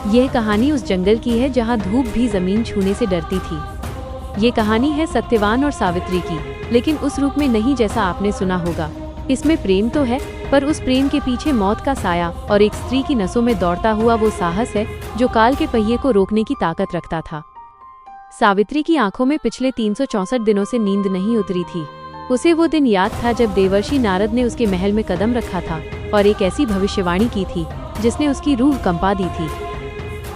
यह कहानी उस जंगल की है जहाँ धूप भी जमीन छूने से डरती थी। ये कहानी है सत्यवान और सावित्री की, लेकिन उस रूप में नहीं जैसा आपने सुना होगा। इसमें प्रेम तो है, पर उस प्रेम के पीछे मौत का साया और एक स्त्री की नसों में दौड़ता हुआ वो साहस है जो काल के पहिए को रोकने की ताकत रखता था। सावित्री की आंखों में पिछले 364 दिनों से नींद नहीं उतरी थी। उसे वो दिन याद था जब देवर्षि नारद ने उसके महल में कदम रखा था और एक ऐसी भविष्यवाणी की थी जिसने उसकी रूह कंपा दी थी।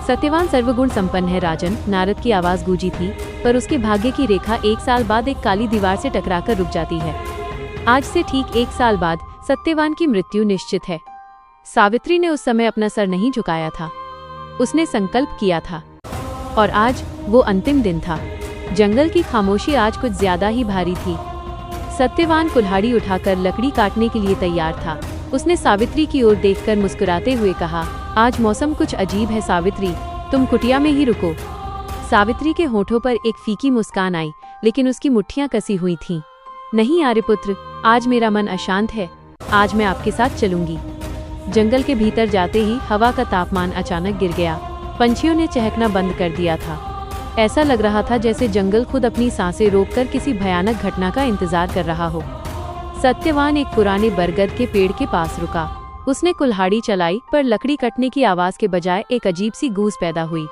सत्यवान सर्वगुण संपन्न है राजन, नारद की आवाज गूंजी थी, पर उसके भाग्य की रेखा 1 साल बाद एक काली दीवार से टकराकर रुक जाती है। आज से ठीक 1 साल बाद सत्यवान की मृत्यु निश्चित है। सावित्री ने उस समय अपना सर नहीं झुकाया था। उसने संकल्प किया था और आज वो अंतिम दिन था। जंगल की खामोशी आज कुछ ज्यादा ही भारी थी। सत्यवान कुल्हाड़ी उठाकर लकड़ी काटने के लिए तैयार था। उसने सावित्री की ओर देखकर मुस्कुराते हुए कहा, आज मौसम कुछ अजीब है सावित्री, तुम कुटिया में ही रुको। सावित्री के होठों पर एक फीकी मुस्कान आई, लेकिन उसकी मुट्ठियां कसी हुई थीं। नहीं आर्यपुत्र, आज मेरा मन अशांत है, आज मैं आपके साथ चलूंगी। जंगल के भीतर जाते ही हवा का तापमान अचानक गिर गया। पंछियों ने चहकना बंद कर दिया था। ऐसा लग रहा था जैसे जंगल खुद अपनी सांसें रोककर किसी भयानक घटना का इंतजार कर रहा हो। सत्यवान एक पुराने बरगद के पेड़ के पास रुका। उसने कुल्हाड़ी चलाई, पर लकड़ी कटने की आवाज के बजाय एक अजीब सी गूंज पैदा हुई।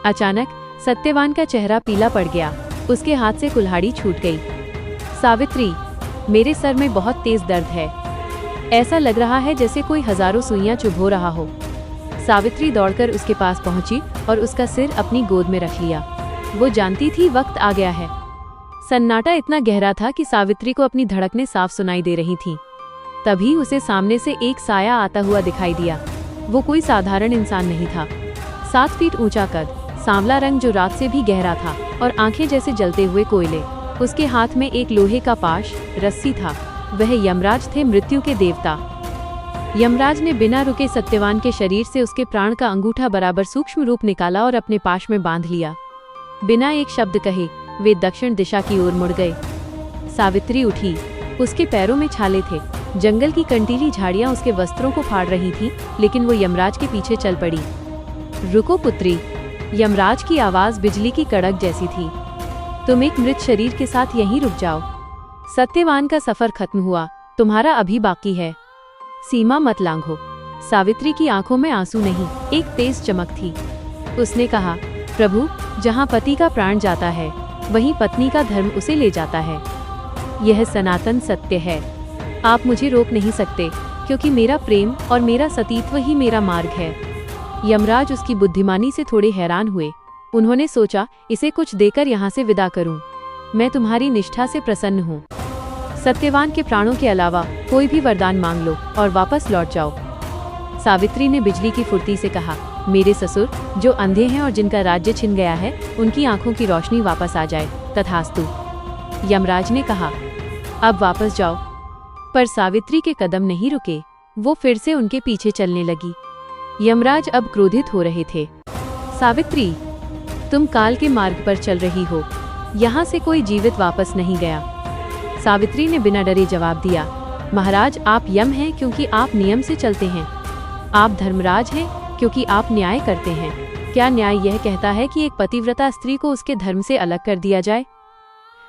अचानक सत्यवान का चेहरा पीला पड़ गया। उसके हाथ से कुल्हाड़ी छूट गई। सावित्री, मेरे सर में बहुत तेज दर्द है। ऐसा लग रहा है जैसे कोई हजारों सुइयां चुभो रहा हो। सावित्री दौड़कर उसके पास पहुंची और उसका सिर अपनी गोद में रख लिया। वो जानती थी वक्त आ गया है। सन्नाटा इतना गहरा था कि सावित्री को अपनी धड़कनें साफ सुनाई दे रही थीं। तभी उसे सामने से एक साया आता हुआ दिखाई दिया। वो कोई साधारण इंसान नहीं था। 7 फीट ऊंचा कद, सांवला रंग जो रात से भी गहरा था, और आंखें जैसे जलते हुए कोयले। उसके हाथ में एक लोहे का पाश, रस्सी था। वह यमराज थे, मृत्यु के देवता। यमराज ने बिना रुके सत्यवान के शरीर से उसके प्राण का अंगूठा बराबर सूक्ष्म रूप निकाला और अपने पाश में बांध लिया। बिना एक शब्द कहे वे दक्षिण दिशा की ओर मुड़ गए। सावित्री उठी। उसके पैरों में छाले थे। जंगल की कंटीली झाड़ियां उसके वस्त्रों को फाड़ रही थीं, लेकिन वो यमराज के पीछे चल पड़ी। रुको पुत्री, यमराज की आवाज बिजली की कड़क जैसी थी। तुम एक मृत शरीर के साथ यहीं रुक जाओ। सत्यवान का सफर खत्म हुआ, तुम्हारा अभी बाकी है। सीमा मत लांघो। सावित्री की आंखों में आंसू नहीं, एक तेज चमक थी। उसने कहा, प्रभु, जहाँ पति का प्राण जाता है वहीं पत्नी का धर्म उसे ले जाता है। यह सनातन सत्य है। आप मुझे रोक नहीं सकते, क्योंकि मेरा प्रेम और मेरा सतीत्व ही मेरा मार्ग है। यमराज उसकी बुद्धिमानी से थोड़े हैरान हुए। उन्होंने सोचा, इसे कुछ देकर यहाँ से विदा करूं। मैं तुम्हारी निष्ठा से प्रसन्न हूँ। सत्यवान के प्राणों के अलावा कोई भी वरदान मांग लो और वापस लौट जाओ। सावित्री ने बिजली की फुर्ती से कहा, मेरे ससुर जो अंधे हैं और जिनका राज्य छिन गया है, उनकी आंखों की रोशनी वापस आ जाए, तथास्तु। यमराज ने कहा, अब वापस जाओ। पर सावित्री के कदम नहीं रुके। वो फिर से उनके पीछे चलने लगी। यमराज अब क्रोधित हो रहे थे। सावित्री, तुम काल के मार्ग पर चल रही हो। यहाँ से कोई जीवित वापस नहीं गया। सावित्री ने बिना डरे जवाब दिया, महाराज, आप यम हैं क्योंकि आप नियम से चलते हैं। आप धर्मराज हैं क्योंकि आप न्याय करते हैं। क्या न्याय यह कहता है कि एक पतिव्रता स्त्री को उसके धर्म से अलग कर दिया जाए?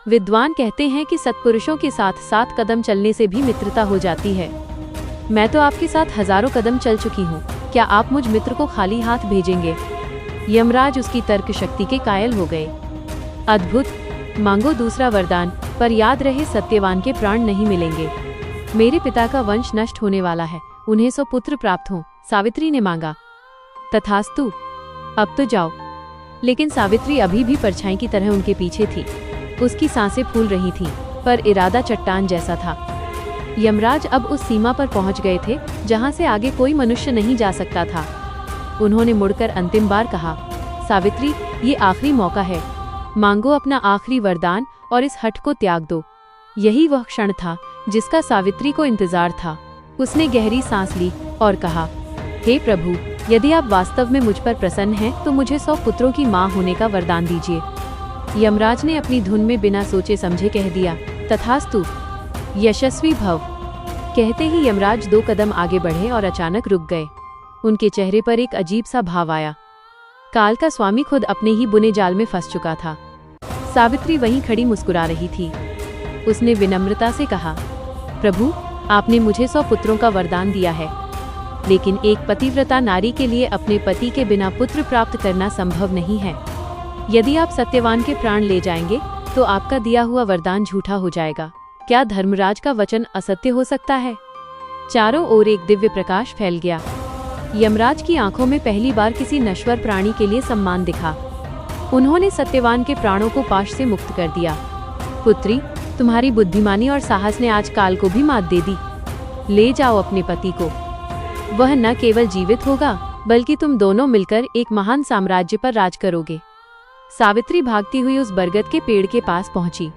विद्वान कहते हैं कि सत्पुरुषों के साथ 7 कदम चलने से भी मित्रता हो जाती है। मैं तो आपके साथ हजारों कदम चल चुकी हूँ। क्या आप मुझ मित्र को खाली हाथ भेजेंगे? यमराज उसकी तर्क शक्ति के कायल हो गए। अद्भुत, मांगो दूसरा वरदान, पर याद रहे सत्यवान के प्राण नहीं मिलेंगे। मेरे पिता का वंश नष्ट होने वाला है, उन्हें 100 पुत्र प्राप्त हों। सावित्री ने मांगा। तथास्तु, अब तो जाओ। लेकिन सावित्री अभी भी परछाई की तरह उनके पीछे थी। उसकी सांसें फूल रही थीं, पर इरादा चट्टान जैसा था। यमराज अब उस सीमा पर पहुंच गए थे जहां से आगे कोई मनुष्य नहीं जा सकता था। उन्होंने मुड़कर अंतिम बार कहा, सावित्री, ये आखिरी मौका है। मांगो अपना आखिरी वरदान और इस हट को त्याग दो। यही वह क्षण था जिसका सावित्री को इंतजार था। उसने गहरी सांस ली और कहा, हे प्रभु, यदि आप वास्तव में मुझ पर प्रसन्न हैं तो मुझे 100 पुत्रों की माँ होने का वरदान दीजिए। यमराज ने अपनी धुन में बिना सोचे समझे कह दिया, तथास्तु, यशस्वी भव। कहते ही यमराज 2 कदम आगे बढ़े और अचानक रुक गए। उनके चेहरे पर एक अजीब सा भाव आया। काल का स्वामी खुद अपने ही बुने जाल में फंस चुका था। सावित्री वहीं खड़ी मुस्कुरा रही थी। उसने विनम्रता से कहा, प्रभु, आपने मुझे 100 पुत्रों का वरदान दिया है, लेकिन एक पतिव्रता नारी के लिए अपने पति के बिना पुत्र प्राप्त करना संभव नहीं है। यदि आप सत्यवान के प्राण ले जाएंगे तो आपका दिया हुआ वरदान झूठा हो जाएगा। क्या धर्मराज का वचन असत्य हो सकता है? चारों ओर एक दिव्य प्रकाश फैल गया। यमराज की आंखों में पहली बार किसी नश्वर प्राणी के लिए सम्मान दिखा। उन्होंने सत्यवान के प्राणों को पाश से मुक्त कर दिया। पुत्री, तुम्हारी बुद्धिमानी और साहस ने आज काल को भी मात दे दी। ले जाओ अपने पति को। वह न केवल जीवित होगा, बल्कि तुम दोनों मिलकर एक महान साम्राज्य पर राज करोगे। सावित्री भागती हुई उस बरगद के पेड़ के पास पहुंची।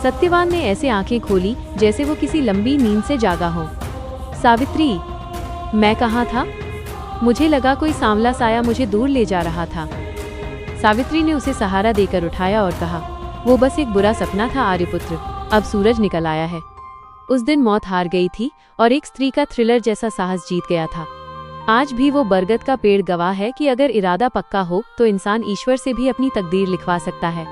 सत्यवान ने ऐसे आंखें खोली जैसे वो किसी लंबी नींद से जागा हो। सावित्री, मैं कहाँ था? मुझे लगा कोई सांवला साया मुझे दूर ले जा रहा था। सावित्री ने उसे सहारा देकर उठाया और कहा, वो बस एक बुरा सपना था आर्यपुत्र, अब सूरज निकल आया है। उस दिन मौत हार गई थी और एक स्त्री का थ्रिलर जैसा साहस जीत गया था। आज भी वो बरगद का पेड़ गवाह है कि अगर इरादा पक्का हो तो इंसान ईश्वर से भी अपनी तकदीर लिखवा सकता है।